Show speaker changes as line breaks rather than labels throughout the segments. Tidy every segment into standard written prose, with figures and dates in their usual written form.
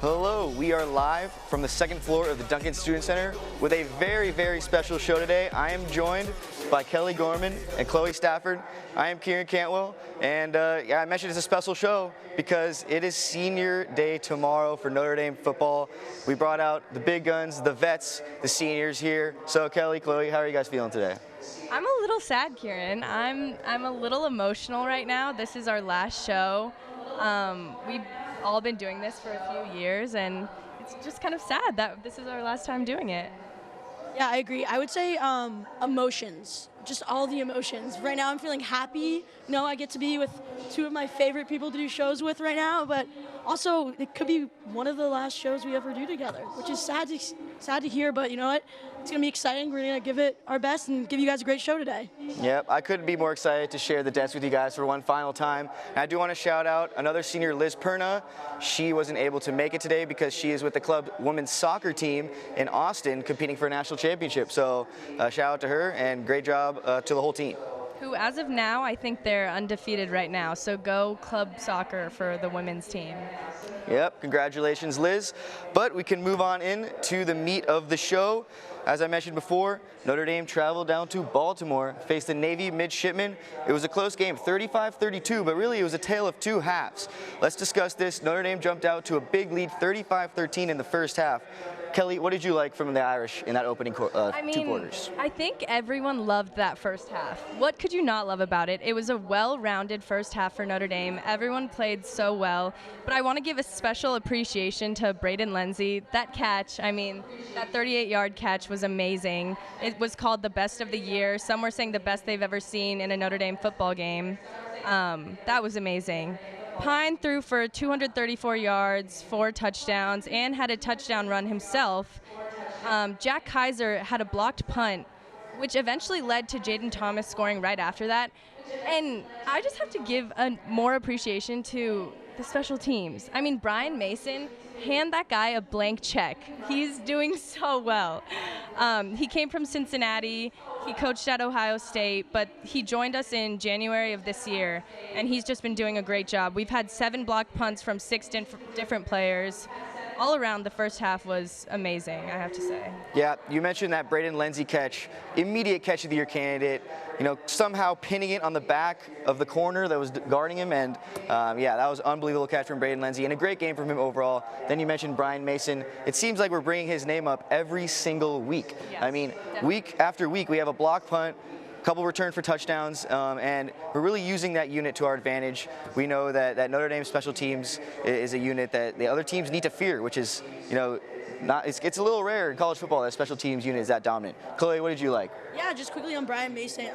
Hello, we are live from the second floor of the Duncan Student Center with a very, very special show today. I am joined by Kelly Gorman and Chloe Stafford. I am Kieran Cantwell, and yeah, I mentioned it's a special show because it is senior day tomorrow for Notre Dame football. We brought out the big guns, the vets, the seniors here. So Kelly, Chloe, how are you guys feeling today?
I'm a little sad, Kieran. I'm a little emotional right now. This is our last show. We've all been doing this for a few years, and it's just kind of sad that this is our last time doing it.
Yeah, I agree. I would say emotions, just all the emotions. Right now I'm feeling happy. You know, I get to be with two of my favorite people to do shows with right now, but also it could be one of the last shows we ever do together, which is sad to hear, but you know what? It's going to be exciting. We're going to give it our best and give you guys a great show today.
Yep, I couldn't be more excited to share the desk with you guys for one final time. And I do want to shout out another senior, Liz Perna. She wasn't able to make it today because she is with the club women's soccer team in Austin competing for a national championship. So shout out to her and great job to the whole team.
Who, as of now, I think they're undefeated right now. So go club soccer for the women's team.
Yep, congratulations, Liz. But we can move on in to the meat of the show. As I mentioned before, Notre Dame traveled down to Baltimore, faced the Navy midshipmen. It was a close game, 35-32, but really it was a tale of two halves. Let's discuss this. Notre Dame jumped out to a big lead, 35-13 in the first half. Kelly, what did you like from the Irish in that opening two quarters?
I think everyone loved that first half. What could you not love about it? It was a well-rounded first half for Notre Dame. Everyone played so well. But I want to give a special appreciation to Braden Lenzy. That catch, that 38-yard catch was amazing. It was called the best of the year. Some were saying the best they've ever seen in a Notre Dame football game. That was amazing. Pine threw for 234 yards, 4 touchdowns, and had a touchdown run himself. Jack Kaiser had a blocked punt, which eventually led to Jaden Thomas scoring right after that. And I just have to give more appreciation to the special teams. Brian Mason, hand that guy a blank check. He's doing so well. He came from Cincinnati. He coached at Ohio State, but he joined us in January of this year, and he's just been doing a great job. We've had 7 blocked punts from 6 different players. All around, the first half was amazing, I have to say. Yeah,
you mentioned that Braden Lenzy catch, immediate catch of the year candidate, somehow pinning it on the back of the corner that was guarding him, and yeah, that was an unbelievable catch from Braden Lenzy, and a great game from him overall. Then you mentioned Brian Mason. It seems like we're bringing his name up every single week.
Yes,
definitely. Week after week, we have a block punt, couple return for touchdowns, and we're really using that unit to our advantage. We know that Notre Dame special teams is a unit that the other teams need to fear, which is, it's a little rare in college football that special teams unit is that dominant. Chloe, what did you like?
Yeah, just quickly on Brian Mason.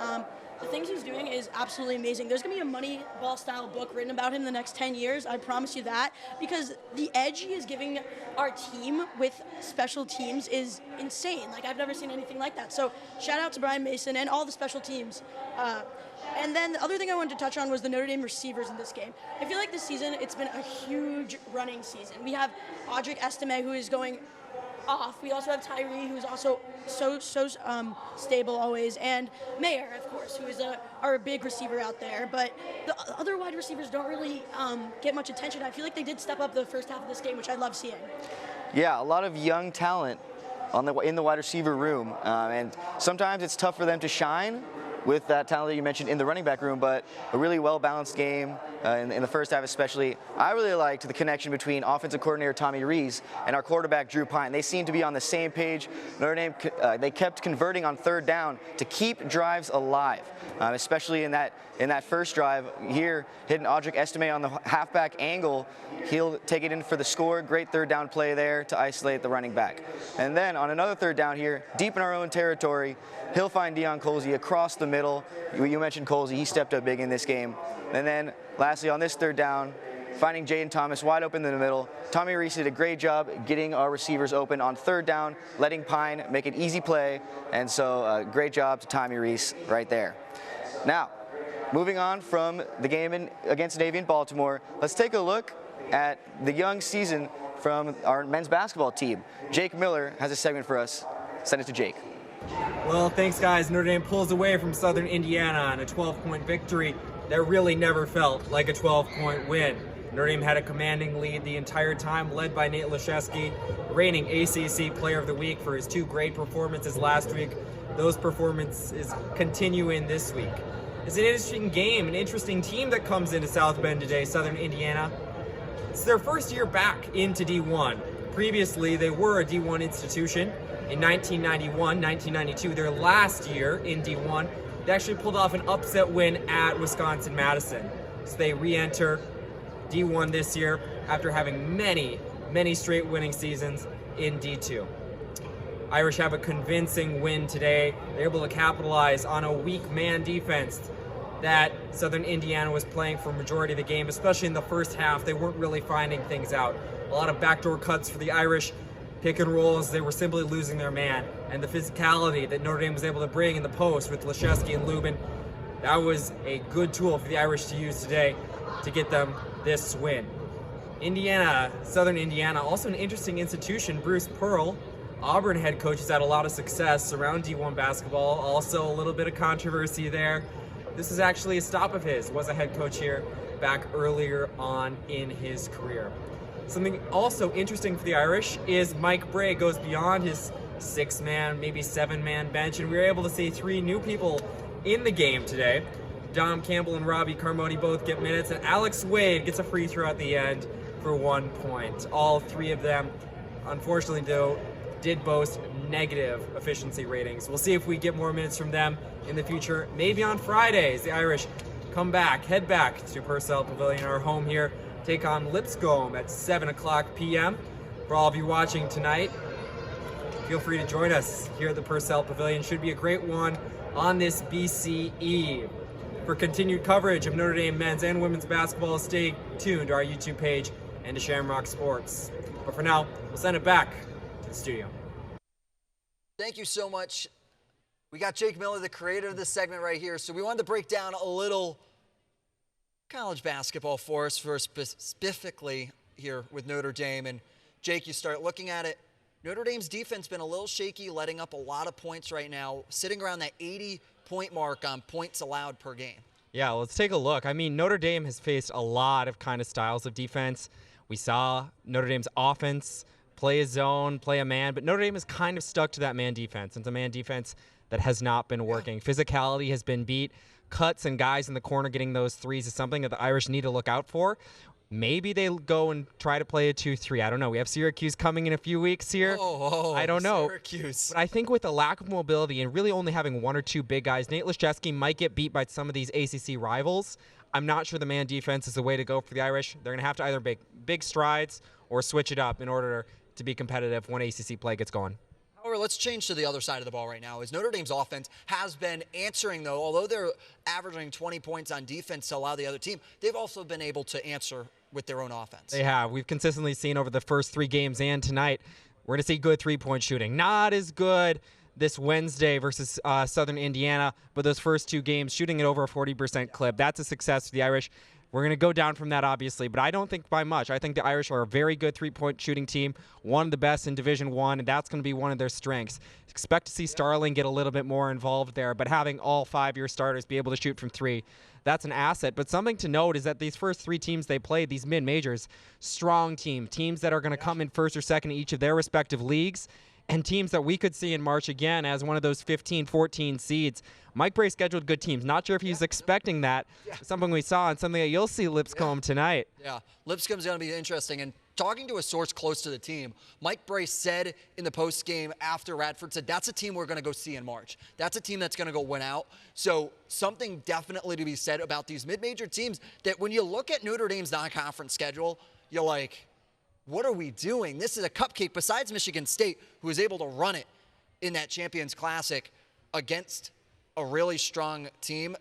The things he's doing is absolutely amazing. There's going to be a Moneyball-style book written about him in the next 10 years, I promise you that, because the edge he is giving our team with special teams is insane. I've never seen anything like that. So shout out to Brian Mason and all the special teams. And then the other thing I wanted to touch on was the Notre Dame receivers in this game. I feel like this season, it's been a huge running season. We have Audric Estime, who is going off. We also have Tyree, who's also so stable always, and Mayer, of course, who is our big receiver out there. But the other wide receivers don't really get much attention. I feel like they did step up the first half of this game, which I love seeing.
Yeah, a lot of young talent in the wide receiver room, and sometimes it's tough for them to shine with that talent that you mentioned in the running back room, but a really well-balanced game in the first half especially. I really liked the connection between offensive coordinator Tommy Rees and our quarterback Drew Pine. They seemed to be on the same page. Notre Dame, they kept converting on third down to keep drives alive, especially in that first drive here, hitting Audric Estime on the halfback angle. He'll take it in for the score. Great third down play there to isolate the running back. And then on another third down here, deep in our own territory, he'll find Deion Colsey across the middle. You mentioned Colsey, he stepped up big in this game. And then lastly on this third down, finding Jaden Thomas wide open in the middle. Tommy Rees did a great job getting our receivers open on third down, letting Pine make an easy play. And so great job to Tommy Rees right there. Now, moving on from the game against Navy in Baltimore, let's take a look at the young season from our men's basketball team. Jake Miller has a segment for us. Send it to Jake.
Well, thanks, guys. Notre Dame pulls away from Southern Indiana on a 12-point victory that really never felt like a 12-point win. Notre Dame had a commanding lead the entire time, led by Nate Laszewski, reigning ACC Player of the Week for his 2 great performances last week. Those performances continuing this week. It's an interesting game, an interesting team that comes into South Bend today, Southern Indiana. It's their first year back into D1. Previously, they were a D1 institution in 1991, 1992, their last year in D1. They actually pulled off an upset win at Wisconsin-Madison. So they re-enter D1 this year after having many straight winning seasons in D2. Irish have a convincing win today. They're able to capitalize on a weak man defense that Southern Indiana was playing for a majority of the game, especially in the first half. They weren't really finding things out. A lot of backdoor cuts for the Irish, pick and rolls. They were simply losing their man. And the physicality that Notre Dame was able to bring in the post with Laszewski and Lubin, that was a good tool for the Irish to use today to get them this win. Indiana, Southern Indiana, also an interesting institution. Bruce Pearl, Auburn head coach, has had a lot of success around D1 basketball. Also a little bit of controversy there. This is actually a stop of his, was a head coach here back earlier on in his career. Something also interesting for the Irish is Mike Bray goes beyond his 6-man, maybe 7-man bench, and we were able to see 3 new people in the game today. Dom Campbell and Robbie Carmody both get minutes, and Alex Wade gets a free throw at the end for 1 point. All 3 of them, unfortunately though, did boast negative efficiency ratings. We'll see if we get more minutes from them in the future. Maybe on Fridays, the Irish head back to Purcell Pavilion, our home here, take on Lipscomb at 7 o'clock p.m. For all of you watching tonight, feel free to join us here at the Purcell Pavilion. Should be a great one on this BC Eve. For continued coverage of Notre Dame men's and women's basketball, stay tuned to our YouTube page and to Shamrock Sports. But for now, we'll send it back to the studio.
Thank you so much. We got Jake Miller, the creator of this segment right here, so we wanted to break down a little college basketball for us, specifically here with Notre Dame. And Jake, you start looking at it. Notre Dame's defense been a little shaky, letting up a lot of points right now, sitting around that 80-point mark on points allowed per game.
Yeah, let's take a look. I mean, Notre Dame has faced a lot of kind of styles of defense. We saw Notre Dame's offense play a zone, play a man, but Notre Dame is kind of stuck to that man defense. It's a man defense that has not been working. Physicality has been beat. Cuts and guys in the corner getting those threes is something that the Irish need to look out for. Maybe they go and try to play a 2-3. I don't know. We have Syracuse coming in a few weeks here. I don't know.
Syracuse.
But I think with the lack of mobility and really only having 1 or 2 big guys, Nate Laszewski might get beat by some of these ACC rivals. I'm not sure the man defense is the way to go for the Irish. They're going to have to either make big strides or switch it up in order to be competitive when ACC play gets going.
However, let's change to the other side of the ball right now. Is Notre Dame's offense has been answering, though, although they're averaging 20 points on defense to allow the other team, they've also been able to answer with their own offense.
They have. We've consistently seen over the first 3 games and tonight, we're going to see good 3-point shooting. Not as good this Wednesday versus Southern Indiana, but those first 2 games, shooting at over a 40% clip. That's a success for the Irish. We're going to go down from that, obviously, but I don't think by much. I think the Irish are a very good 3-point shooting team, one of the best in Division I, and that's going to be one of their strengths. Expect to see Starling get a little bit more involved there, but having all 5-year starters be able to shoot from 3, that's an asset. But something to note is that these first 3 teams they played, these mid-majors, strong teams that are going to come in first or second in each of their respective leagues, and teams that we could see in March again as one of those 15, 14 seeds. Mike Bray scheduled good teams. Not sure if he's expecting that. Something we saw and something that you'll see Lipscomb tonight.
Yeah, Lipscomb's going to be interesting. And talking to a source close to the team, Mike Bray said in the post game after Radford said, that's a team we're going to go see in March. That's a team that's going to go win out. So something definitely to be said about these mid-major teams that when you look at Notre Dame's non-conference schedule, you're like, what are we doing? This is a cupcake besides Michigan State, who was able to run it in that Champions Classic against a really strong team.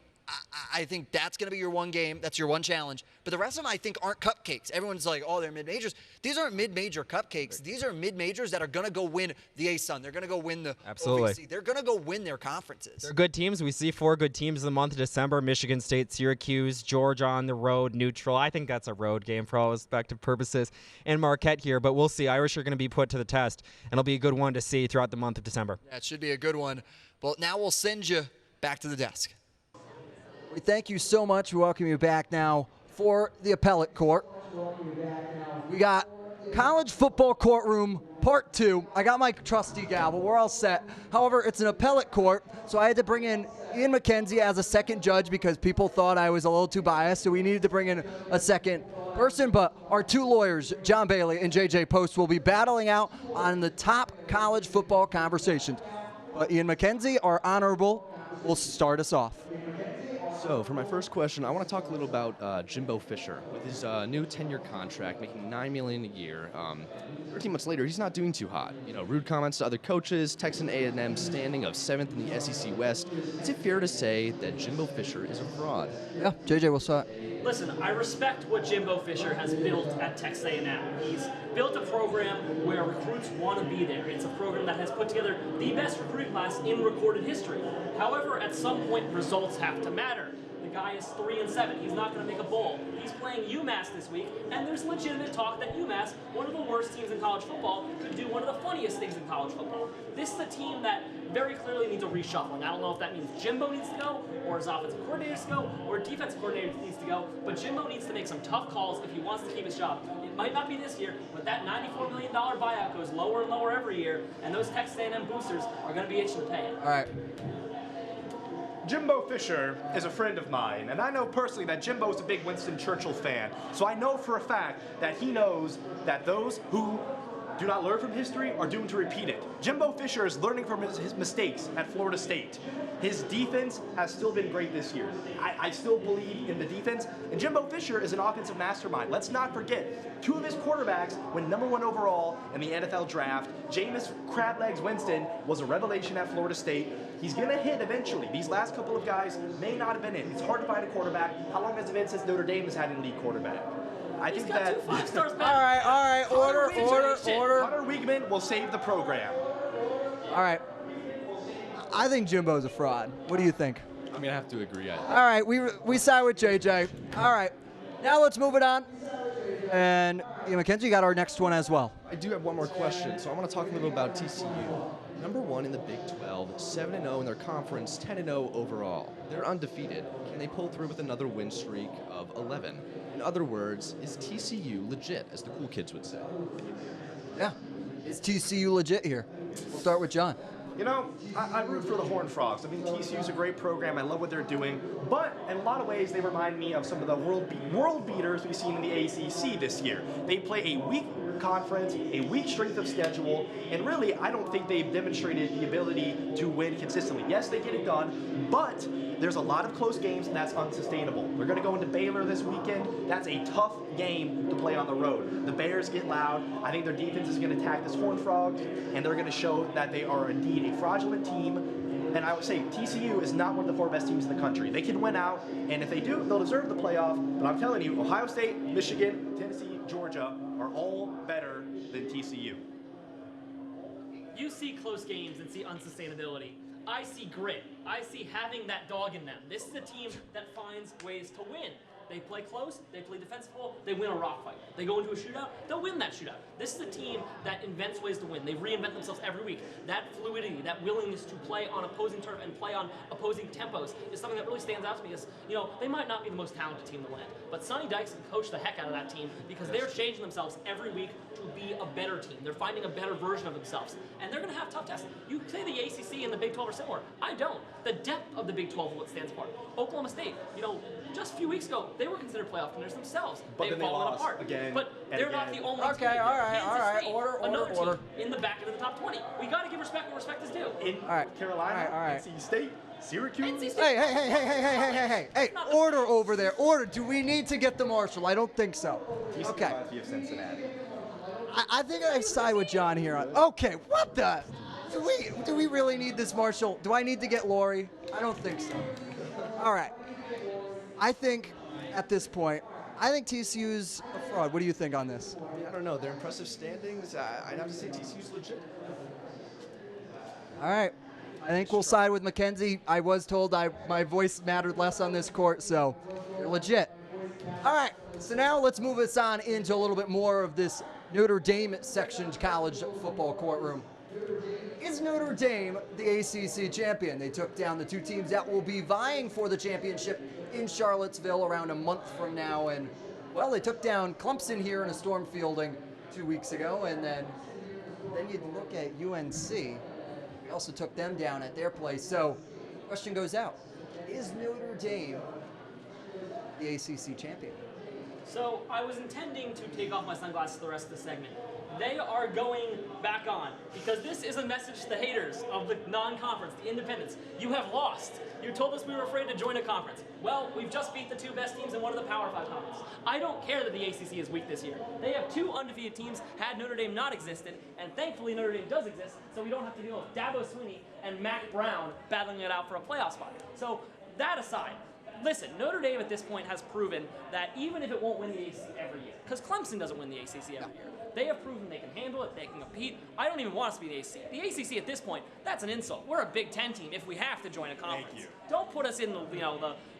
I think that's going to be your one game. That's your one challenge. But the rest of them, I think, aren't cupcakes. Everyone's like, oh, they're mid-majors. These aren't mid-major cupcakes. These are mid-majors that are going to go win the ASUN. They're going to go win the OVC. They're going to go win their conferences.
They're good teams. We see 4 good teams in the month of December. Michigan State, Syracuse, Georgia on the road, neutral. I think that's a road game for all respective purposes. And Marquette here. But we'll see. Irish are going to be put to the test. And it'll be a good one to see throughout the month of December.
Yeah, it should be a good one. But now we'll send you back to the desk. We thank you so much. We welcome you back now for the appellate court. We got college football courtroom part 2. I got my trusty gavel. We're all set. However, it's an appellate court, so I had to bring in Ian McKenzie as a second judge because people thought I was a little too biased, so we needed to bring in a second person. But our 2 lawyers, John Bailey and JJ Post, will be battling out on the top college football conversations. Ian McKenzie, our honorable, will start us off.
So, for my first question, I want to talk a little about Jimbo Fisher. With his new 10-year contract, making $9 million a year, 13 months later, he's not doing too hot. Rude comments to other coaches, Texas A&M standing of 7th in the SEC West. Is it fair to say that Jimbo Fisher is a fraud?
Yeah, JJ will start.
Listen, I respect what Jimbo Fisher has built at Texas A&M. He's built a program where recruits want to be there. It's a program that has put together the best recruiting class in recorded history. However, at some point, results have to matter. The guy is 3-7. He's not going to make a bowl. He's playing UMass this week, and there's legitimate talk that UMass, one of the worst teams in college football, could do one of the funniest things in college football. This is a team that very clearly needs a reshuffling. I don't know if that means Jimbo needs to go, or his offensive coordinator needs to go, or defensive coordinator needs to go, but Jimbo needs to make some tough calls if he wants to keep his job. It might not be this year, but that $94 million buyout goes lower and lower every year, and those Texas A&M boosters are going to be itching to pay it.
All right.
Jimbo Fisher is a friend of mine, and I know personally that Jimbo is a big Winston Churchill fan. So I know for a fact that he knows that those who do not learn from history are doomed to repeat it. Jimbo Fisher is learning from his mistakes at Florida State. His defense has still been great this year. I still believe in the defense, and Jimbo Fisher is an offensive mastermind. Let's not forget, 2 of his quarterbacks went #1 overall in the NFL draft. Jameis Crablegs Winston was a revelation at Florida State. He's going to hit eventually. These last couple of guys may not have been in. It's hard to find a quarterback. How long has it been since Notre Dame has had an elite quarterback? I think that.
2 5-stars back.
All right. Order.
Hunter Wiegman will save the program.
All right. I think Jimbo's a fraud. What do you think?
I'm going to have to agree.
All right, we side with JJ. All right, now let's move it on. And Ian McKenzie, you got our next one as well.
I do have one more question, so I want to talk a little about TCU. #1 in the Big 12, 7-0 in their conference, 10-0 overall. They're undefeated. Can they pull through with another win streak of 11? In other words, is TCU legit, as the cool kids would say?
Yeah, is TCU legit here? We'll start with John.
I root for the Horned Frogs. I mean, TCU's a great program. I love what they're doing. But in a lot of ways, they remind me of some of the world beaters we've seen in the ACC this year. They play a weak conference, a weak strength of schedule, and really, I don't think they've demonstrated the ability to win consistently. Yes, they get it done, but there's a lot of close games, and that's unsustainable. They're going to go into Baylor this weekend. That's a tough game to play on the road. The Bears get loud. I think their defense is going to attack this Horned Frogs, and they're going to show that they are indeed a fraudulent team. And I would say TCU is not one of the 4 best teams in the country. They can win out, and if they do, they'll deserve the playoff. But I'm telling you, Ohio State, Michigan, Tennessee, Georgia are all better than TCU.
You see close games and see unsustainability. I see grit. I see having that dog in them. This is a team that finds ways to win. They play close, they play defensive football, they win a rock fight. They go into a shootout, they'll win that shootout. This is a team that invents ways to win. They reinvent themselves every week. That fluidity, that willingness to play on opposing turf and play on opposing tempos is something that really stands out to me. Is, they might not be the most talented team in the land, but Sonny Dykes can coach the heck out of that team because they're changing themselves every week to be a better team. They're finding a better version of themselves, and they're going to have tough tests. You say the ACC and the Big 12 are similar. I don't. The depth of the Big 12 is what stands apart. Oklahoma State, just a few weeks ago, they were considered playoff contenders themselves.
But
They've
then
fallen apart.
again
but they're not the only
Okay,
team.
all right.
State,
Order.
Team in the back end of the top 20. We got to give respect where respect is due.
In Carolina, NC State, Syracuse.
Hey, order over there. Order. Do we need to get the marshal? I don't think so. Okay.
of Cincinnati.
I think I side with John here. Okay, what the? Do we really need this marshal? Do I need to get Lori? I don't think so. All right. I think at this point, I think TCU's a fraud. What do you think on this?
I don't know. Their impressive standings, I'd have to say TCU's legit.
All right. I think we'll side with McKenzie. I was told my voice mattered less on this court, so you're legit. All right. So now let's move us on into a little bit more of this Notre Dame section college football courtroom. Is Notre Dame the ACC champion? They took down the 2 teams that will be vying for the championship in Charlottesville around a month from now, and Well, they took down Clemson here in a storm fielding 2 weeks ago, and then you look at UNC. They also took them down at their place. So, question goes out: is Notre Dame the ACC champion?
So I was intending to take off my sunglasses for the rest of the segment. They are going back on because this is a message to the haters of the non-conference, the independents. You have lost. You told us we were afraid to join a conference. Well, we've just beat the 2 best teams in one of the Power 5 conferences. I don't care that the ACC is weak this year. They have 2 undefeated teams had Notre Dame not existed, and thankfully Notre Dame does exist, so we don't have to deal with Dabo Swinney and Mac Brown battling it out for a playoff spot. So that aside, listen, Notre Dame at this point has proven that even if it won't win the ACC every year, because Clemson doesn't win the ACC every year, they have proven they can handle it, they can compete. I don't even want us to be the ACC. The ACC at this point, that's an insult. We're a Big Ten team if we have to join a conference.
Thank you.
Don't put us in the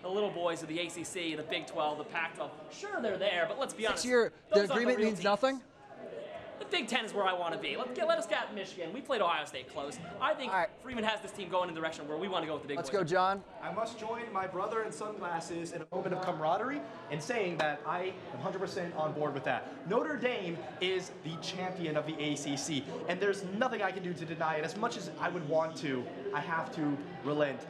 little boys of the ACC, the Big 12, the Pac-12. Sure, they're there, but let's be honest.
The
those aren't
agreement
real
means
teams.
nothing?
The Big Ten is where I want to be. Let us get Michigan. We played Ohio State close. I think Freeman has this team going in the direction where we want to go with the big
Let's
boys.
go, John.
I must join my brother in sunglasses in a moment of camaraderie in saying that I am 100% on board with that. Notre Dame is the champion of the ACC, and there's nothing I can do to deny it. As much as I would want to, I have to relent.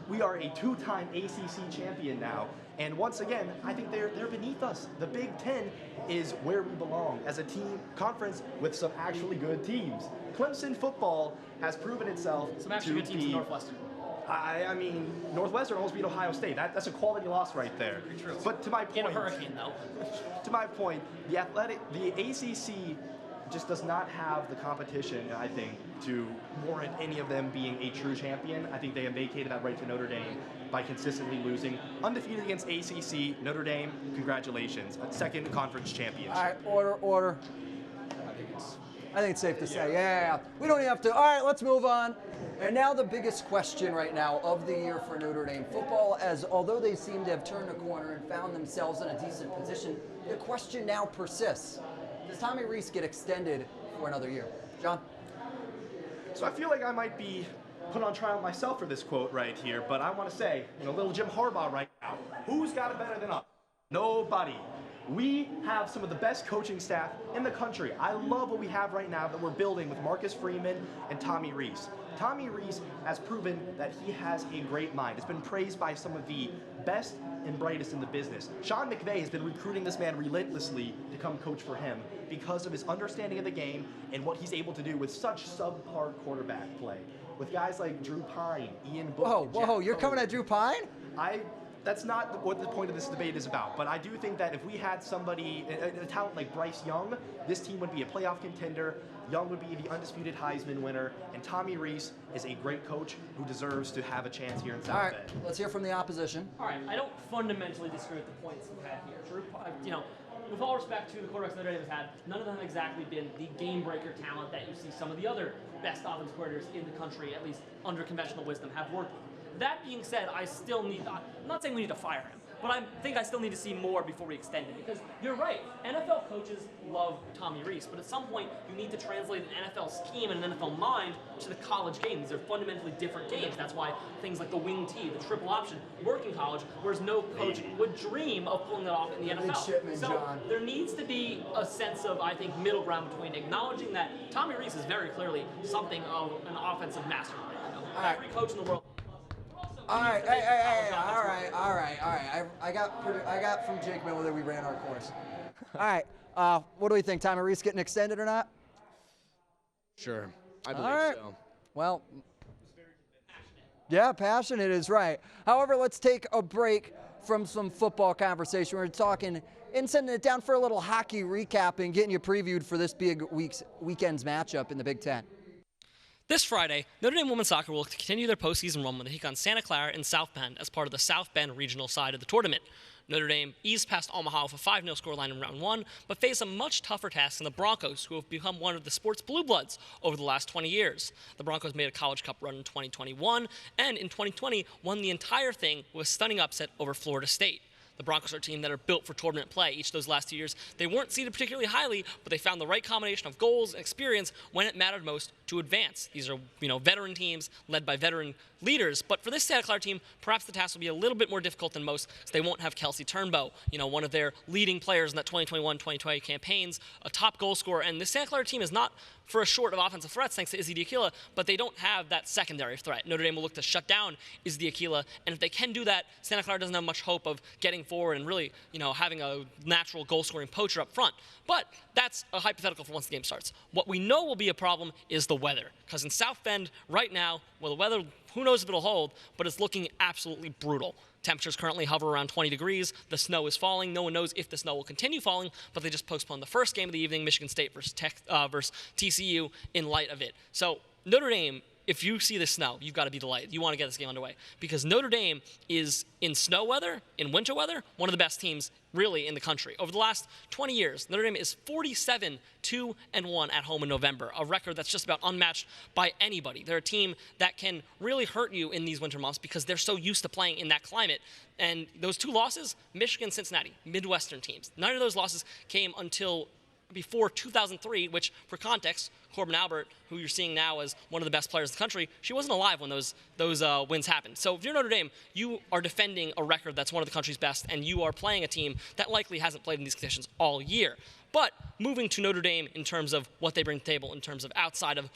We are a 2-time ACC champion now, and once again, I think they're beneath us. The Big Ten is where we belong as a team conference with some actually good teams. Clemson football has proven itself
Some actually
to
good teams in
be.
Northwestern.
I mean, Northwestern almost beat Ohio State. That's a quality loss right there.
True.
But to my point,
In a hurricane, though.
to my point, the ACC just does not have the competition, I think, to warrant any of them being a true champion. I think they have vacated that right to Notre Dame by consistently losing. Undefeated against ACC, Notre Dame, congratulations. Second conference championship.
All right, order. I think it's safe to say, yeah. We don't even have to. All right, let's move on. And now the biggest question right now of the year for Notre Dame football, as although they seem to have turned a corner and found themselves in a decent position, the question now persists. Does Tommy Rees get extended for another year? John?
So I feel like I might be put on trial myself for this quote right here, but I want to say, little Jim Harbaugh right now, who's got it better than us? Nobody. We have some of the best coaching staff in the country. I love what we have right now that we're building with Marcus Freeman and Tommy Rees. Tommy Rees has proven that he has a great mind. It's been praised by some of the best and brightest in the business. Sean McVay has been recruiting this man relentlessly to come coach for him because of his understanding of the game and what he's able to do with such subpar quarterback play. With guys like Drew Pine, Ian Book.
Whoa, you're coming at Drew Pine?
That's not what the point of this debate is about, but I do think that if we had somebody, a talent like Bryce Young, this team would be a playoff contender. Young would be the undisputed Heisman winner, and Tommy Rees is a great coach who deserves to have a chance here in South Bend.
All right, let's hear from the opposition.
All right, I don't fundamentally disagree with the points we've had here. Drew, with all respect to the quarterbacks Notre Dame has had, none of them have exactly been the game-breaker talent that you see some of the other best offensive coordinators in the country, at least under conventional wisdom, have worked with. That being said, I'm not saying we need to fire him, but I think I still need to see more before we extend it, because you're right, NFL coaches love Tommy Rees, but at some point you need to translate an NFL scheme and an NFL mind to the college game. These are fundamentally different games. That's why things like the wing T, the triple option, work in college, whereas no coach would dream of pulling that off in the NFL. So there needs to be a sense of, I think, middle ground between acknowledging that Tommy Rees is very clearly something of an offensive mastermind. Every coach in the world.
All right, all right. I got from Jake Miller that we ran our course. All right, what do we think? Tommy Rees getting extended or not?
Sure, I believe so.
Well, yeah, passionate is right. However, let's take a break from some football conversation. We're talking and sending it down for a little hockey recap and getting you previewed for this big weekend's matchup in the Big Ten.
This Friday, Notre Dame women's soccer will continue their postseason run when they take on Santa Clara in South Bend as part of the South Bend regional side of the tournament. Notre Dame eased past Omaha with a 5-0 scoreline in round 1, but face a much tougher task than the Broncos, who have become one of the sport's blue bloods over the last 20 years. The Broncos made a College Cup run in 2021, and in 2020 won the entire thing with a stunning upset over Florida State. The Broncos are a team that are built for tournament play. Each of those last 2 years, they weren't seeded particularly highly, but they found the right combination of goals and experience when it mattered most to advance. These are, veteran teams led by veteran leaders. But for this Santa Clara team, perhaps the task will be a little bit more difficult than most, because they won't have Kelsey Turnbow, one of their leading players in that 2021-2020 campaigns, a top goal scorer. And this Santa Clara team is not for a short of offensive threats, thanks to Izzy Diakila, but they don't have that secondary threat. Notre Dame will look to shut down Izzy Diakila, and if they can do that, Santa Clara doesn't have much hope of getting forward and really, having a natural goal-scoring poacher up front. But that's a hypothetical for once the game starts. What we know will be a problem is the weather, because in South Bend right now, well, the weather, who knows if it'll hold, but it's looking absolutely brutal. Temperatures currently hover around 20 degrees. The snow is falling. No one knows if the snow will continue falling, but they just postponed the first game of the evening, Michigan State versus TCU, in light of it. So Notre Dame, if you see the snow, you've got to be delighted. You want to get this game underway, because Notre Dame is, in snow weather, in winter weather, one of the best teams really in the country. Over the last 20 years, Notre Dame is 47-2-1 at home in November, a record that's just about unmatched by anybody. They're a team that can really hurt you in these winter months because they're so used to playing in that climate. And those two losses, Michigan, Cincinnati, Midwestern teams, none of those losses came until before 2003, which, for context, Corbin Albert, who you're seeing now as one of the best players in the country, she wasn't alive when those wins happened. So if you're Notre Dame, you are defending a record that's one of the country's best, and you are playing a team that likely hasn't played in these conditions all year. But moving to Notre Dame in terms of what they bring to the table, in terms of outside of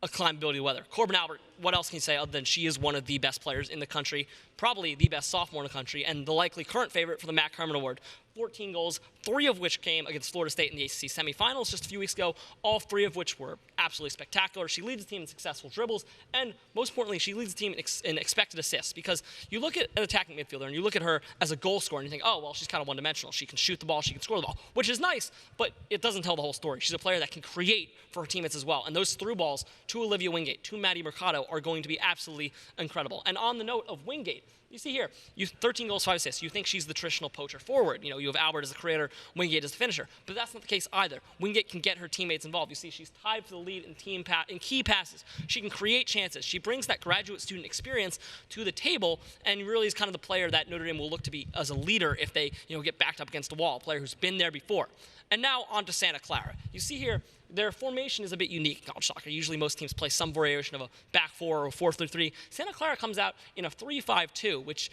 a climbability weather. Corbin Albert, what else can you say other than she is one of the best players in the country, probably the best sophomore in the country, and the likely current favorite for the Matt Herman Award. 14 goals, 3 of which came against Florida State in the ACC semifinals just a few weeks ago, all 3 of which were absolutely spectacular. She leads the team in successful dribbles, and most importantly, she leads the team in expected assists, because you look at an attacking midfielder and you look at her as a goal scorer and you think, oh, well, she's kind of one-dimensional. She can shoot the ball, she can score the ball, which is nice, but it doesn't tell the whole story. She's a player that can create for her teammates as well, and those through balls to Olivia Wingate, to Maddie Mercado, are going to be absolutely incredible. And on the note of Wingate, you see here, 13 goals, 5 assists. You think she's the traditional poacher forward. You have Albert as the creator, Wingate as the finisher. But that's not the case either. Wingate can get her teammates involved. You see she's tied for the lead in key passes. She can create chances. She brings that graduate student experience to the table, and really is kind of the player that Notre Dame will look to be as a leader if they get backed up against a wall, a player who's been there before. And now on to Santa Clara. You see here, their formation is a bit unique in college soccer. Usually most teams play some variation of a back 4 or a 4-3-3. Santa Clara comes out in a 3-5-2, which,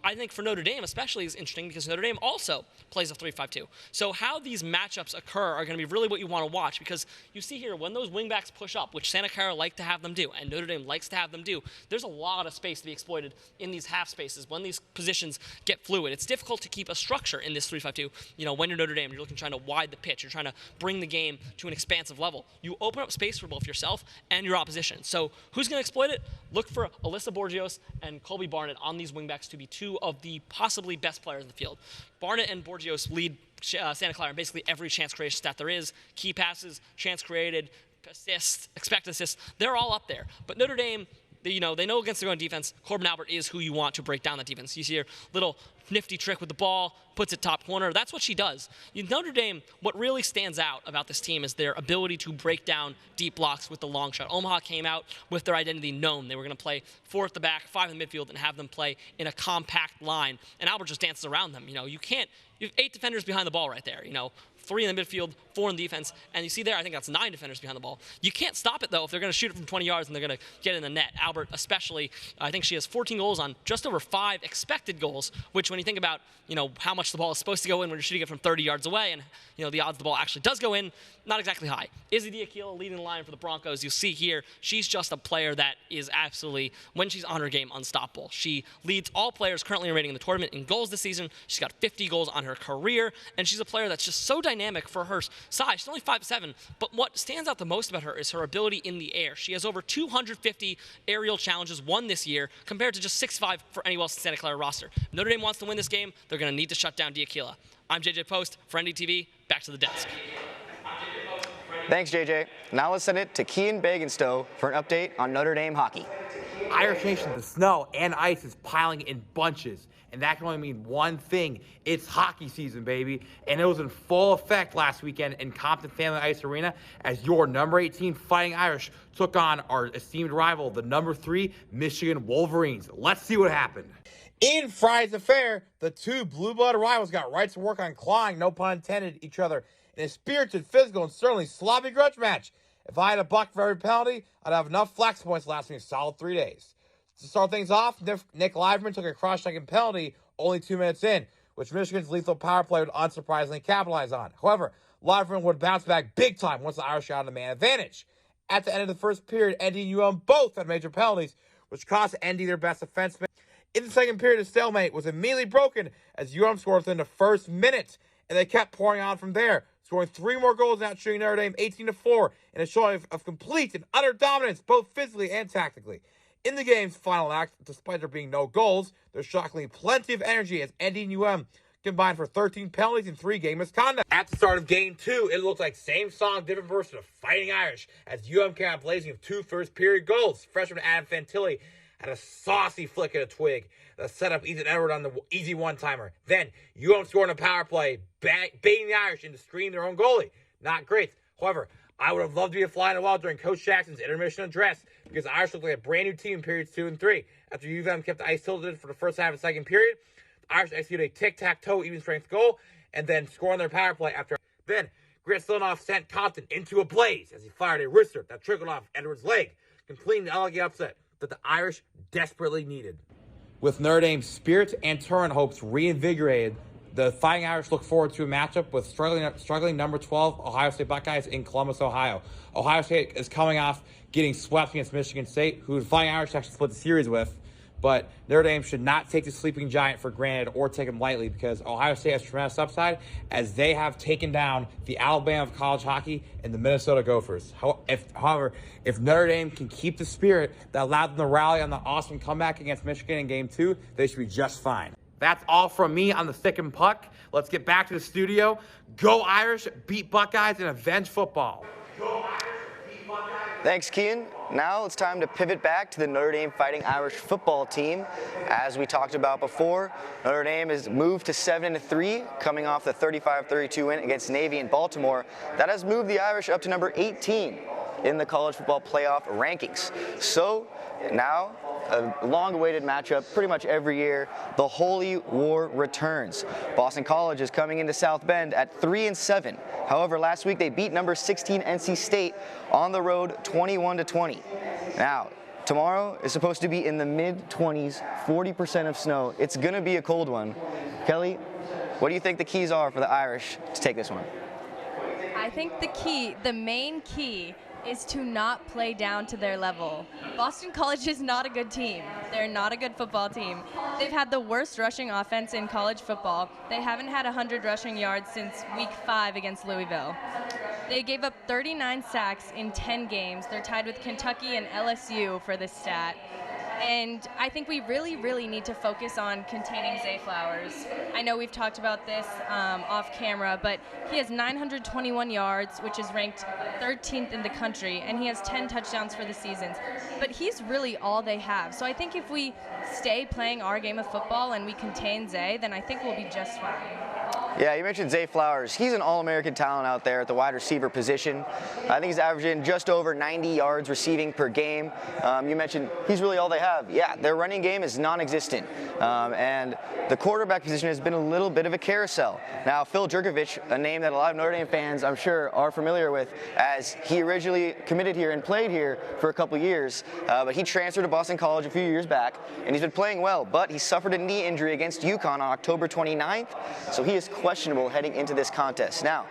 I think for Notre Dame especially is interesting, because Notre Dame also plays a 3-5-2. So how these matchups occur are going to be really what you want to watch, because you see here, when those wingbacks push up, which Santa Clara like to have them do, and Notre Dame likes to have them do, there's a lot of space to be exploited in these half spaces when these positions get fluid. It's difficult to keep a structure in this 3-5-2. When you're Notre Dame, you're looking trying to wide the pitch. You're trying to bring the game to an expansive level. You open up space for both yourself and your opposition. So who's going to exploit it? Look for Alyssa Borgios and Colby Barnett on these wingbacks to be 2 of the possibly best players in the field. Barnett and Borgios lead Santa Clara in basically every chance creation stat there is. Key passes, chance created, assists, expected assists, they're all up there. But Notre Dame, they know against their own defense, Corbin Albert is who you want to break down that defense. You see her little nifty trick with the ball, puts it top corner. That's what she does. Notre Dame, what really stands out about this team is their ability to break down deep blocks with the long shot. Omaha came out with their identity known. They were going to play 4 at the back, 5 in the midfield, and have them play in a compact line. And Albert just dances around them. You have 8 defenders behind the ball right there. 3 in the midfield, 4 in defense, and you see there, I think that's 9 defenders behind the ball. You can't stop it, though, if they're going to shoot it from 20 yards and they're going to get in the net. Albert especially, I think she has 14 goals on just over 5 expected goals, which when you think about, how much the ball is supposed to go in when you're shooting it from 30 yards away, and, the odds the ball actually does go in, not exactly high. Izzy Diakila leading the line for the Broncos. You see here, she's just a player that is absolutely, when she's on her game, unstoppable. She leads all players currently rating in the tournament in goals this season. She's got 50 goals on her career, and she's a player that's just so dynamic for her size. She's only 5'7", but what stands out the most about her is her ability in the air. She has over 250 aerial challenges won this year, compared to just 6'5" for anyone else in Santa Clara roster. If Notre Dame wants to win this game, they're going to need to shut down Diakila. I'm JJ Post for NDTV. Back to the desk.
Thanks, JJ. Now let's send it to Cian Bagenstose for an update on Notre Dame hockey.
Irish Nation, the snow and ice is piling in bunches. And that can only mean one thing. It's hockey season, baby. And it was in full effect last weekend in Compton Family Ice Arena as your number 18 Fighting Irish took on our esteemed rival, the number 3 Michigan Wolverines. Let's see what happened. In Friday's affair, the two blue-blood rivals got right to work on clawing, no pun intended, each other in a spirited, physical, and certainly sloppy grudge match. If I had a buck for every penalty, I'd have enough flex points to last me a solid 3 days. To start things off, Nick Liverman took a cross-checking penalty only 2 minutes in, which Michigan's lethal power play would unsurprisingly capitalize on. However, Liverman would bounce back big time once the Irish got on the man advantage. At the end of the first period, ND and UM both had major penalties, which cost ND their best defenseman. In the second period, the stalemate was immediately broken as UM scored within the first minute, and they kept pouring on from there, scoring 3 more goals and outshooting Notre Dame 18-4 in a showing of complete and utter dominance, both physically and tactically. In the game's final act, despite there being no goals, there's shockingly plenty of energy as ND and UM combined for 13 penalties and 3 game misconduct. At the start of game 2, it looked like same song, different version of Fighting Irish as UM came out blazing with 2 first-period goals. Freshman Adam Fantilli had a saucy flick at a twig that set up Ethan Edward on the easy one-timer. Then, UM scored on a power play, baiting the Irish into screening their own goalie. Not great. However, I would have loved to be a fly on the wall during Coach Jackson's intermission address because the Irish looked like a brand new team in periods 2 and 3. After UM kept the ice tilted for the first half of the second period, the Irish executed a tic-tac-toe even-strength goal and then scored on their power play after. Then, Grant Silinoff sent Compton into a blaze as he fired a wrister that trickled off Edwards' leg, completing the elegant upset that the Irish desperately needed. With Notre Dame's spirit and turn hopes reinvigorated, the Fighting Irish look forward to a matchup with struggling number 12 Ohio State Buckeyes in Columbus, Ohio. Ohio State is coming off getting swept against Michigan State, who the Fighting Irish actually split the series with. But Notre Dame should not take the sleeping giant for granted or take him lightly because Ohio State has tremendous upside as they have taken down the Alabama of college hockey and the Minnesota Gophers. However, if Notre Dame can keep the spirit that allowed them to rally on the awesome comeback against Michigan in Game 2, they should be just fine. That's all from me on the Stick and Puck. Let's get back to the studio. Go Irish, beat Buckeyes, and avenge football. Go Irish, beat Buckeyes.
Thanks, Cian. Now it's time to pivot back to the Notre Dame Fighting Irish football team. As we talked about before, Notre Dame has moved to 7-3, coming off the 35-32 win against Navy in Baltimore. That has moved the Irish up to number 18 in the college football playoff rankings. So now, a long-awaited matchup pretty much every year. The Holy War returns. Boston College is coming into South Bend at 3-7. However, last week they beat number 16 NC State on the road 21-20. Now, tomorrow is supposed to be in the mid-20s, 40% of snow. It's going to be a cold one. Kelly, what do you think the keys are for the Irish to take this one?
I think the main key is to not play down to their level. Boston College is not a good team. They're not a good football team. They've had the worst rushing offense in college football. They haven't had 100 rushing yards since week 5 against Louisville. They gave up 39 sacks in 10 games. They're tied with Kentucky and LSU for this stat. And I think we really, really need to focus on containing Zay Flowers. I know we've talked about this off camera, but he has 921 yards, which is ranked 13th in the country, and he has 10 touchdowns for the season. But he's really all they have. So I think if we stay playing our game of football and we contain Zay, then I think we'll be just fine.
Yeah, you mentioned Zay Flowers. He's an All-American talent out there at the wide receiver position. I think he's averaging just over 90 yards receiving per game. You mentioned he's really all they have. Yeah, their running game is non-existent. And the quarterback position has been a little bit of a carousel. Now, Phil Jurkovich, a name that a lot of Notre Dame fans, I'm sure, are familiar with, as he originally committed here and played here for a couple years. But he transferred to Boston College a few years back, and he's been playing well. But he suffered a knee injury against UConn on October 29th, so he is questionable heading into this contest. Now,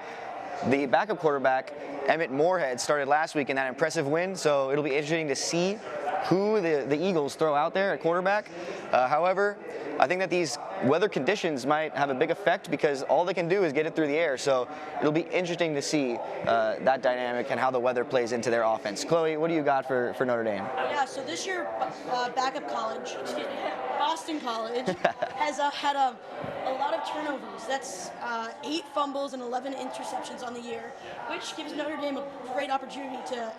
the backup quarterback, Emmett Moorhead, started last week in that impressive win, so it'll be interesting to see who the Eagles throw out there at quarterback. However, I think that these weather conditions might have a big effect because all they can do is get it through the air, so it'll be interesting to see that dynamic and how the weather plays into their offense. Chloe, what do you got for Notre Dame?
Yeah, so this year, backup college, Boston College, has had a lot of turnovers. That's 8 fumbles and 11 interceptions on the year, which gives Notre Dame a great opportunity to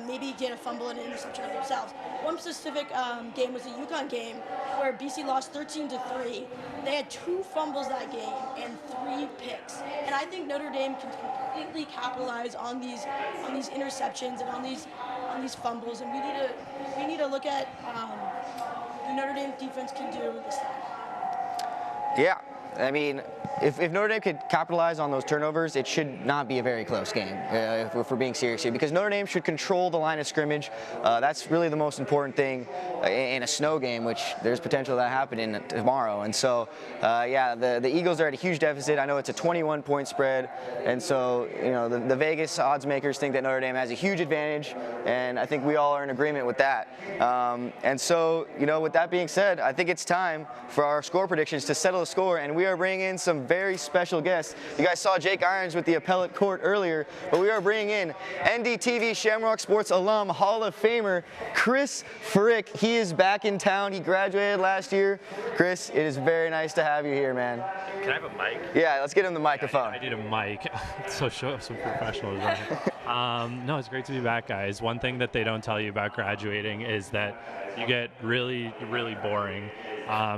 maybe get a fumble and an interception of themselves. One specific game was the UConn game where BC lost 13-3. They had 2 fumbles that game and 3 picks. And I think Notre Dame can completely capitalize on these interceptions and on these fumbles. And we need to look at what Notre Dame defense can do this time.
Yeah, I mean, if Notre Dame could capitalize on those turnovers, it should not be a very close game, if we're being serious here, because Notre Dame should control the line of scrimmage. That's really the most important thing in a snow game, which there's potential of that happening tomorrow. And so, yeah, the Eagles are at a huge deficit. I know it's a 21-point spread, and so, you know, the Vegas odds makers think that Notre Dame has a huge advantage, and I think we all are in agreement with that. And so, you know, with that being said, I think it's time for our score predictions to settle the score, and we are bringing in some very special guests. You guys saw Jake Irons with the appellate court earlier, but we are bringing in NDTV Shamrock Sports alum, Hall of Famer, Chris Frick. He is back in town. He graduated last year. Chris, it is very nice to have you here, man.
Can I have a mic?
Yeah, let's get him the microphone.
I need a mic. so professional. No, it's great to be back, guys. One thing that they don't tell you about graduating is that you get really, really boring.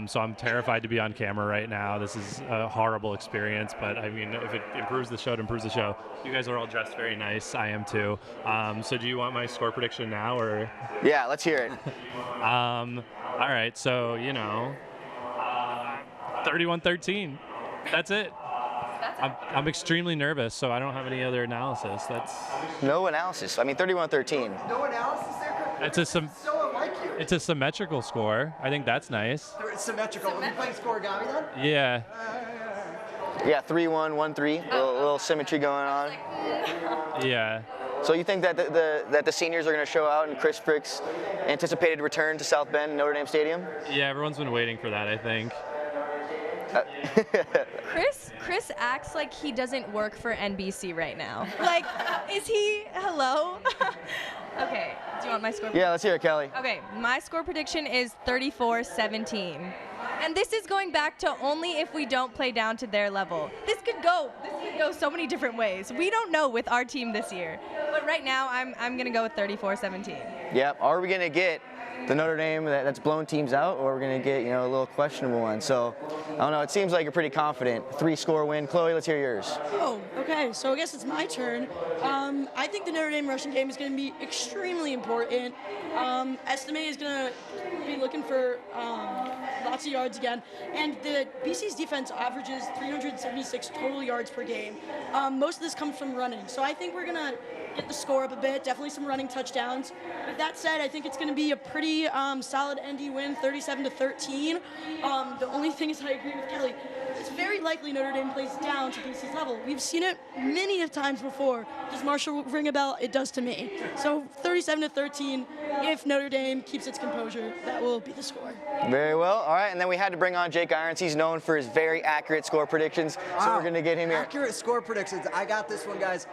So I'm terrified to be on camera right now. This is a horrible experience, but I mean, if it improves the show, it improves the show. You guys are all dressed very nice. I am too. So do you want my score prediction now, or?
Yeah, let's hear it.
All right, so, 31-13. That's it. I'm extremely nervous, so I don't have any other analysis. That's
no analysis. I mean, 31-13.
No analysis there, Chris? So unlike you.
It's a symmetrical score. I think that's nice.
It's symmetrical. Are you playing scoregami then?
Yeah.
Yeah, 3-1, 1-3. A little symmetry going on.
Yeah.
So you think that the seniors are going to show out in Chris Frick's anticipated return to South Bend, Notre Dame Stadium?
Yeah, everyone's been waiting for that, I think.
Chris acts like he doesn't work for NBC right now. Like, is he? Hello? Okay, do you want my score?
Yeah, let's hear it, Kelly.
Okay, my score prediction is 34-17. And this is going back to only if we don't play down to their level. This could go so many different ways. We don't know with our team this year. But right now, I'm going to go with 34-17.
Yep. Are we going to get the Notre Dame that's blown teams out, or we're going to get, a little questionable one? So, I don't know. It seems like you're pretty confident. 3-score win. Chloe, let's hear yours.
Oh, okay. So I guess it's my turn. I think the Notre Dame rushing game is going to be extremely important. Estime is going to be looking for lots of yards again. And the BC's defense averages 376 total yards per game. Most of this comes from running. So I think we're going to get the score up a bit. Definitely some running touchdowns. With that said, I think it's going to be a pretty solid ND win, 37-13. The only thing is I agree with Kelly. It's very likely Notre Dame plays down to BC's level. We've seen it many times before. Does Marshall ring a bell? It does to me. So 37-13, if Notre Dame keeps its composure, that will be the score.
Very well. All right, and then we had to bring on Jake Irons. He's known for his very accurate score predictions, so we're going to get him here.
Accurate score predictions. I got this one, guys.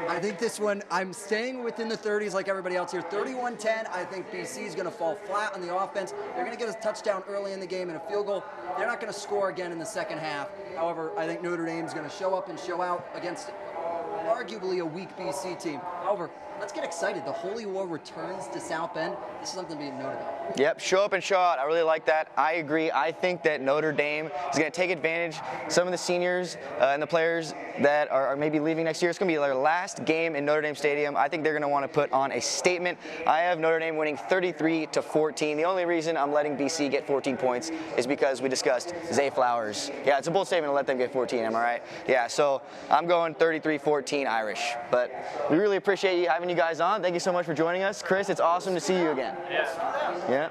I think this one, I'm staying within the 30s like everybody else here. 31-10, I think BC is going to fall flat on the offense. They're going to get a touchdown early in the game and a field goal. They're not going to score again in the second half. However, I think Notre Dame is going to show up and show out against arguably a weak BC team. However, let's get excited. The Holy War returns to South Bend. This is something to be noted about.
Yep, show up and show out. I really like that. I agree. I think that Notre Dame is going to take advantage. Some of the seniors and the players that are maybe leaving next year, it's going to be their last game in Notre Dame Stadium. I think they're going to want to put on a statement. I have Notre Dame winning 33-14. The only reason I'm letting BC get 14 points is because we discussed Zay Flowers. Yeah, it's a bold statement to let them get 14, am I right? Yeah, so I'm going 33-14 Irish. But we really appreciate you having you guys on. Thank you so much for joining us. Chris, it's awesome to see you again. Yeah.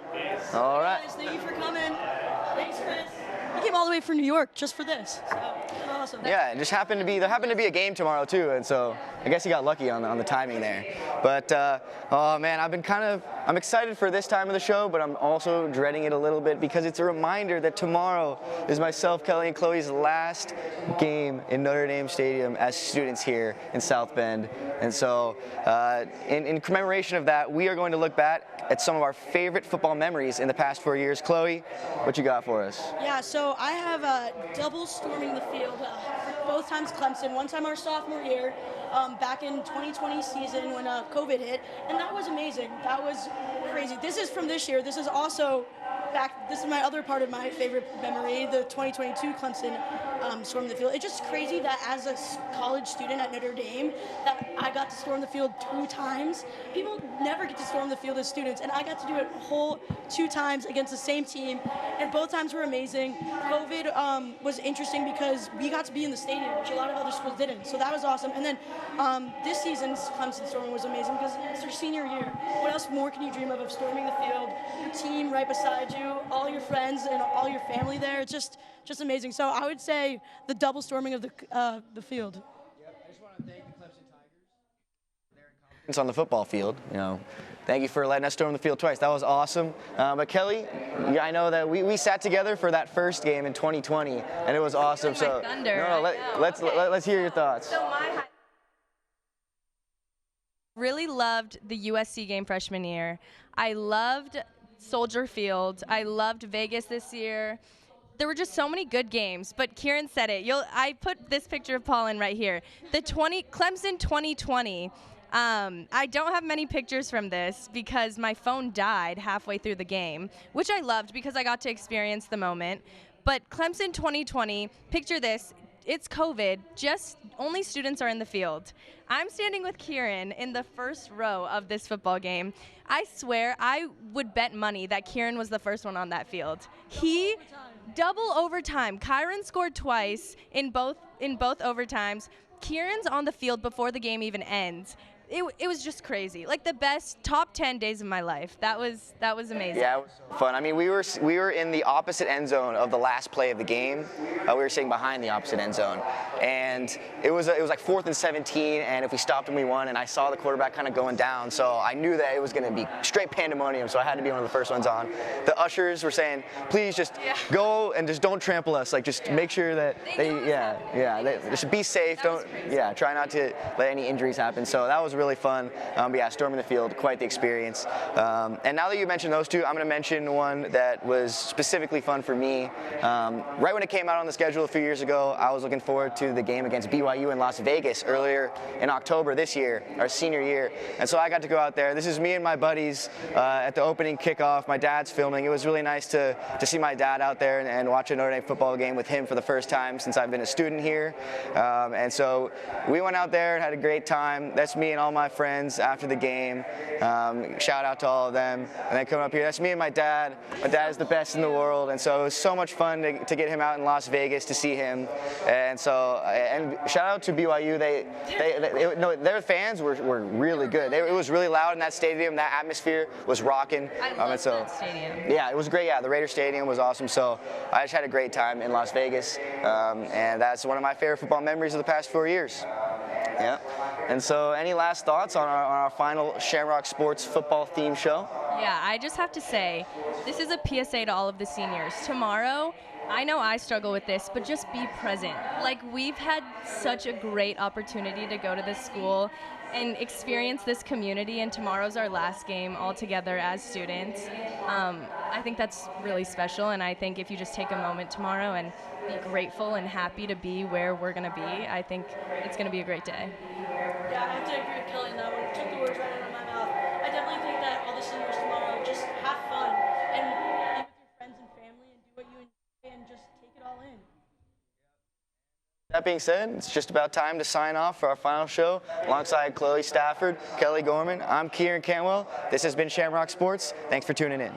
All right.
Thank you for coming. Thanks, Chris. He came all the way from New York just for this. So, awesome.
Yeah, it just happened to be, there happened to be a game tomorrow too, and so I guess he got lucky on the timing there. But, oh man, I'm excited for this time of the show, but I'm also dreading it a little bit because it's a reminder that tomorrow is myself, Kelly, and Chloe's last game in Notre Dame Stadium as students here in South Bend. And so, in commemoration of that, we are going to look back at some of our favorite football memories in the past 4 years. Chloe, what you got for us?
Yeah, so I have double storming the field, both times Clemson, one time our sophomore year, back in 2020 season when COVID hit, and that was amazing. That was crazy. This is from this year. This is also this is my other part of my favorite memory, the 2022 Clemson storming the field. It's just crazy that as a college student at Notre Dame, that I got to storm the field 2 times. People never get to storm the field as students, and I got to do it a whole 2 times against the same team, and both times were amazing. COVID was interesting because we got to be in the stadium, which a lot of other schools didn't, so that was awesome. And then this season's Clemson storming was amazing because it's their senior year. What else more can you dream of storming the field, your team right beside you, all your friends and all your family there? It's just amazing. So I would say the double storming of the field.
I just want to thank the Clemson Tigers for their confidence on the football field. Thank you for letting us storm the field twice. That was awesome. But Kelly, I know that we sat together for that first game in 2020, and it was awesome. So let's hear your thoughts.
So really loved the USC game freshman year. I loved Soldier Field. I loved Vegas this year. There were just so many good games, but Kieran said it. I put this picture of Paulin right here. The Clemson 2020. I don't have many pictures from this because my phone died halfway through the game, which I loved because I got to experience the moment. But Clemson 2020, picture this. It's COVID, just only students are in the field. I'm standing with Kieran in the first row of this football game. I swear I would bet money that Kieran was the first one on that field. Double overtime. Kyron scored twice in both overtimes. Kieran's on the field before the game even ends. It was just crazy. Like the best top 10 days of my life. That was amazing.
Yeah, it was so fun. I mean, we were in the opposite end zone of the last play of the game. We were sitting behind the opposite end zone, and it was like 4th and 17. And if we stopped and we won, and I saw the quarterback kind of going down, so I knew that it was going to be straight pandemonium. So I had to be one of the first ones on. The ushers were saying, "Please just go and just don't trample us. Like just make sure that they just be safe. Try not to let any injuries happen." So that was really fun. But yeah, storming the field, quite the experience. And now that you mentioned those two, I'm going to mention one that was specifically fun for me. Right when it came out on the schedule a few years ago, I was looking forward to the game against BYU in Las Vegas earlier in October this year, our senior year. And so I got to go out there. This is me and my buddies at the opening kickoff. My dad's filming. It was really nice to see my dad out there and watch a Notre Dame football game with him for the first time since I've been a student here. And so we went out there and had a great time. That's me and all my friends after the game. Shout out to all of them. And then coming up here, that's me and my dad. My dad is the best in the world, and so it was so much fun to get him out in Las Vegas to see him. And so, and shout out to BYU. Their fans were really good. It was really loud in that stadium. That atmosphere was rocking.
I love that stadium.
Yeah, it was great. Yeah, the Raider Stadium was awesome. So I just had a great time in Las Vegas, and that's one of my favorite football memories of the past 4 years. Yeah. And so any last thoughts on our final Shamrock Sports football theme show?
Yeah, I just have to say, this is a PSA to all of the seniors. Tomorrow, I know I struggle with this, but just be present. Like, we've had such a great opportunity to go to this school and experience this community, and tomorrow's our last game all together as students. I think that's really special, and I think if you just take a moment tomorrow and be grateful and happy to be where we're going to be, I think it's going to be a great day.
Yeah, I have to agree with Kelly on that one. It took the words right out of my mouth. I definitely think that all the seniors tomorrow just have fun and be with your friends and family and do what you enjoy and just take it all in.
That being said, it's just about time to sign off for our final show. Alongside Chloe Stafford, Kelly Gorman, I'm Kieran Cantwell. This has been Shamrock Sports. Thanks for tuning in.